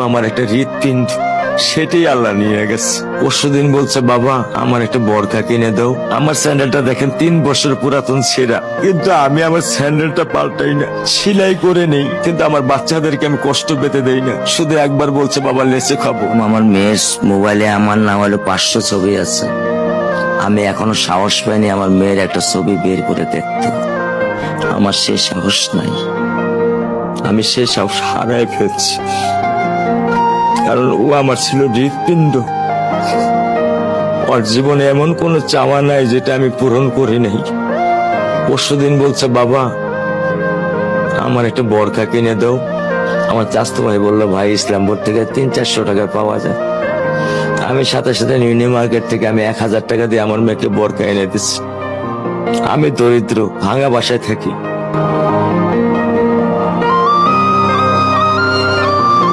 আমার একটা হৃৎপিণ্ড, সেটাই আল্লাহ নিয়ে গেছে। পরশুদিন বলছে, বাবা আমার একটা বরখা কিনে দাও। আমার স্যান্ডেলটা দেখেন 3 বছর পুরাতন ছেঁড়া, কিন্তু আমি আমার স্যান্ডেলটা পাল্টাই না, সেলাই করে নেই। কিন্তু আমার বাচ্চাদেরকে আমি কষ্ট পেতে দেই না। শুধু একবার বলছে, বাবা লেচে খাবো। আমার মেয়ের মোবাইলে আমার না হলে 500 ছবি আছে। আমি এখনো সাহস পাইনি আমার মেয়ের একটা ছবি বের করে দেখতে। আমার সে সাহস নাই। আমি সে সাহস হারায় ফেলছি, কারণ ও আমার ছিল হৃৎপিণ্ড। ওর জীবনে এমন কোনো চাওয়া নাই যেটা আমি পূরণ করি নাই। পরশুদিন বলছে, বাবা আমার একটা বরখা কিনে দাও। আমার চাচতো ভাই বললো, ভাই ইসলামপুর থেকে 300-400 টাকা পাওয়া যায়। আমি সাথে সাথে নিউ মার্কেট থেকে আমি 1000 টাকা দিয়ে আমার মেয়েকে বরখা এনে দিচ্ছি। আমি দরিদ্র, ভাঙা বাসায় থাকি।